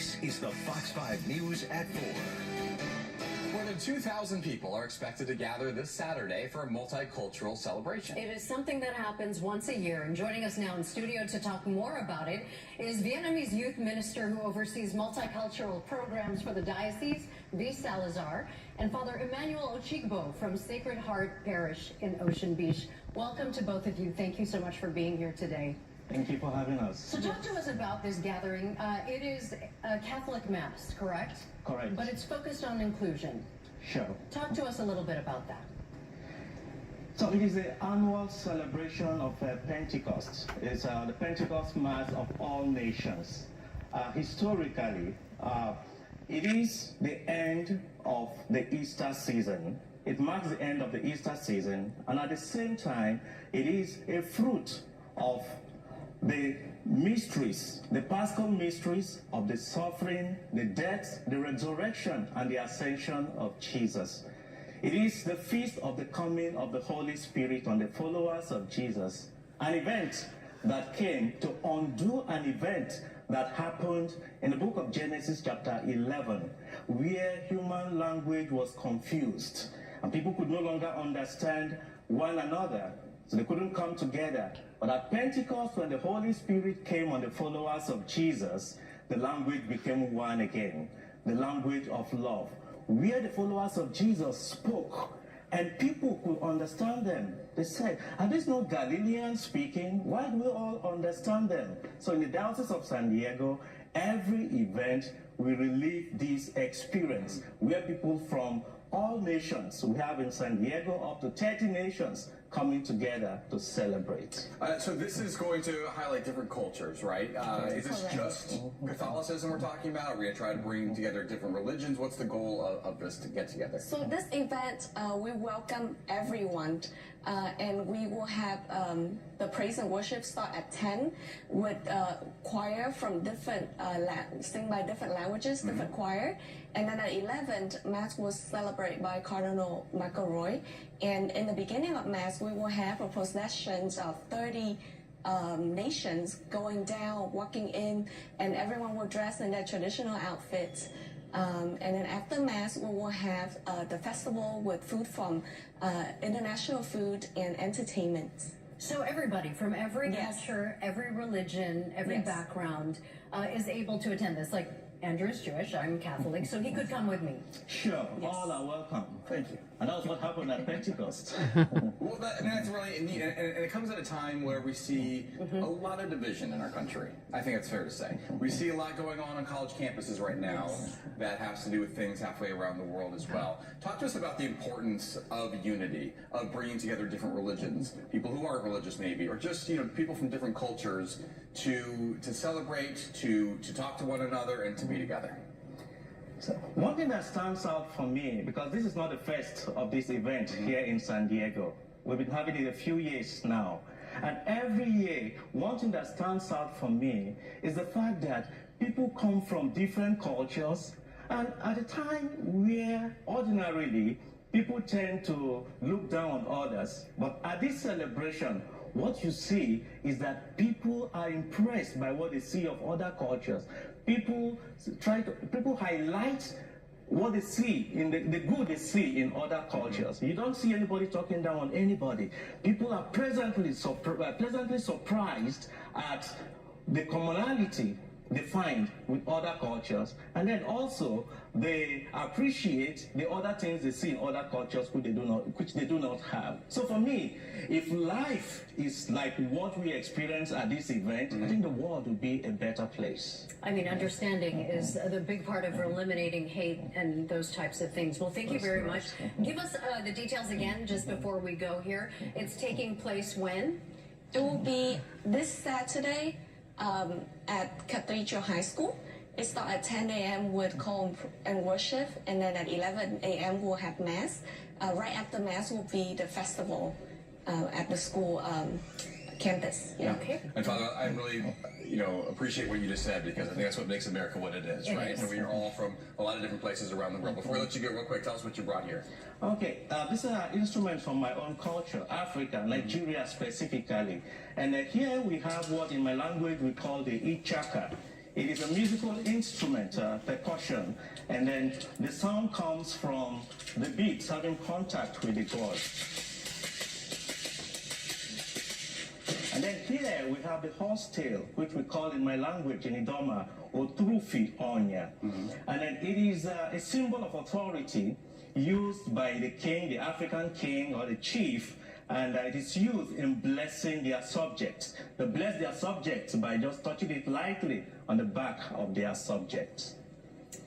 This is the Fox 5 News at 4. More than 2,000 people are expected to gather this Saturday for a multicultural celebration. It is something that happens once a year, and joining us now in studio to talk more about it is Vietnamese youth minister who oversees multicultural programs for the Diocese, V. Salazar, and Father Emmanuel Ochigbo from Sacred Heart Parish in Ocean Beach. Welcome to both of you. Thank you so much for being here today. Thank you for having us. So talk to us about this gathering. It is a Catholic Mass, correct? Correct. But it's focused on inclusion. Sure. Talk to us a little bit about that. So it is the annual celebration of Pentecost. It's the Pentecost Mass of all nations. Historically, it is the end of the Easter season. It marks the end of the Easter season, and at the same time, it is a fruit of the mysteries, the Paschal mysteries of the suffering, the death, the resurrection, and the ascension of Jesus. It is the feast of the coming of the Holy Spirit on the followers of Jesus, an event that came to undo an event that happened in the book of Genesis chapter 11, where human language was confused, and people could no longer understand one another, so they couldn't come together. But at Pentecost, when the Holy Spirit came on the followers of Jesus, the language became one again, the language of love, where the followers of Jesus spoke, and people could understand them. They said, are these not Galileans speaking? Why do we all understand them? So in the Diocese of San Diego, every event we relive this experience, where people from all nations, we have in San Diego up to 30 nations, coming together to celebrate. So this is going to highlight different cultures, right? Is this just Catholicism we're talking about? Are we going to try to bring together different religions? What's the goal of this to get together? So this event, we welcome everyone, and we will have the praise and worship start at 10 with choir from different, sing by different languages, different choir. And then at 11, Mass was celebrated by Cardinal McElroy. And in the beginning of Mass, we will have a procession of 30 nations going down, walking in, and everyone will dress in their traditional outfits. And then after Mass, we will have the festival with food from international food and entertainment. So everybody from every culture, every religion, every background is able to attend this. Like Andrew is Jewish, I'm Catholic, so he could come with me. Sure, all are welcome. Thank you. And that's what happened at Pentecost. Well, that's really neat, and it comes at a time where we see a lot of division in our country. I think that's fair to say. We see a lot going on college campuses right now that has to do with things halfway around the world as well. Talk to us about the importance of unity, of bringing together different religions, people who aren't religious maybe, or just people from different cultures to celebrate, to talk to one another, and to be together. So one thing that stands out for me, because this is not the first of this event here in San Diego. We've been having it a few years now. And every year, one thing that stands out for me is the fact that people come from different cultures, and at a time where ordinarily people tend to look down on others, but at this celebration, what you see is that people are impressed by what they see of other cultures. People highlight what they see in the good they see in other cultures. You don't see anybody talking down on anybody. People are pleasantly surprised at the commonality they find with other cultures, and then also they appreciate the other things they see in other cultures which they do not have. So for me, if life is like what we experience at this event, I think the world would be a better place. I mean, understanding is the big part of eliminating hate and those types of things. Well, thank you very much. Give us the details again just before we go here. It's taking place when? It will be this Saturday at Cathedral High School. It starts at 10 a.m. with call and worship, and then at 11 a.m. we'll have Mass. Right after Mass will be the festival at the school campus. Yeah. Okay. And Father, I really, appreciate what you just said, because I think that's what makes America what it is, right? And we are all from a lot of different places around the world. Before we let you go, real quick, tell us what you brought here. Okay, this is an instrument from my own culture, Africa, Nigeria specifically. And here we have what in my language we call the Ichaka. It is a musical instrument, percussion, and then the sound comes from the beats having contact with the chords. And then here we have the horse tail, which we call in my language, in Idoma, Otrufi Onya. And then it is a symbol of authority used by the king, the African king, or the chief, and it is used in blessing their subjects. They bless their subjects by just touching it lightly on the back of their subjects.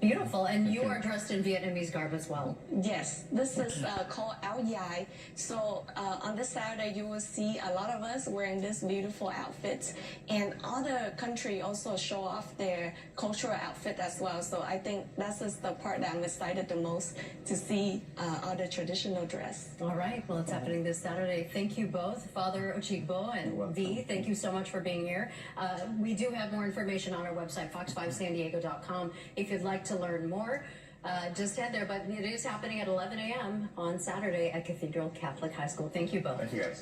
Beautiful, and you are dressed in Vietnamese garb as well. Yes, this is called Áo Dài. So on this Saturday, you will see a lot of us wearing this beautiful outfits, and other countries also show off their cultural outfit as well. So I think that is the part that I'm excited the most to see other traditional dress. All right, well, it's happening this Saturday. Thank you both, Father Ochigbo and V. Thank you so much for being here. We do have more information on our website, fox5sandiego.com. If you'd like to learn more, just head there. But it is happening at 11 a.m. on Saturday at Cathedral Catholic High School. Thank you both. Thank you guys.